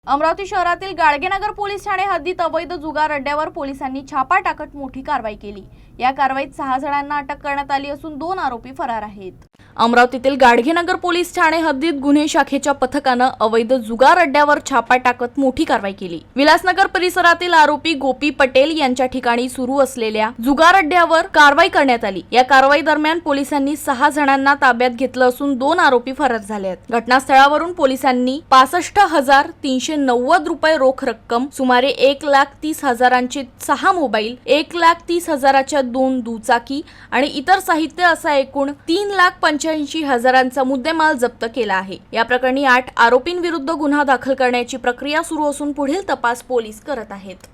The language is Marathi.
अमरावती शहरातील गाडगेनगर पोलीस ठाणे हद्दीत अवैध जुगार अड्ड्यावर पोलिसांनी छापा टाकत मोठी कारवाई केली। या कारवाईत 6 जणांना अटक करण्यात आली असून 2 आरोपी फरार आहेत। अमरावतीतील गाडगेनगर पोलीस ठाणे हद्दीत गुन्हे शाखेच्या पथकाने अवैध जुगार अड्ड्यावर छापा टाकत मोठी कारवाई केली। विलासनगर परिसरातील आरोपी गोपी पटेल यांच्या ठिकाणी सुरू असलेल्या जुगार अड्ड्यावर कारवाई करण्यात आली। या कारवाई दरम्यान पोलिसांनी 6 जणांना ताब्यात घेतलं असून 2 आरोपी फरार झाले आहेत। घटनास्थळावरून पोलिसांनी 65,390 रुपये रोख रक्कम, सुमारे 1,30,000चे 6 मोबाईल, 1,30,000च्या 2 दुचाकी आणि इतर साहित्य असा एकूण 3,85,000चा मुद्देमाल जप्त केला आहे। या प्रकरणी 8 आरोपींविरुद्ध गुन्हा दाखल करण्याची प्रक्रिया सुरू असून पुढील तपास पोलीस करत आहेत।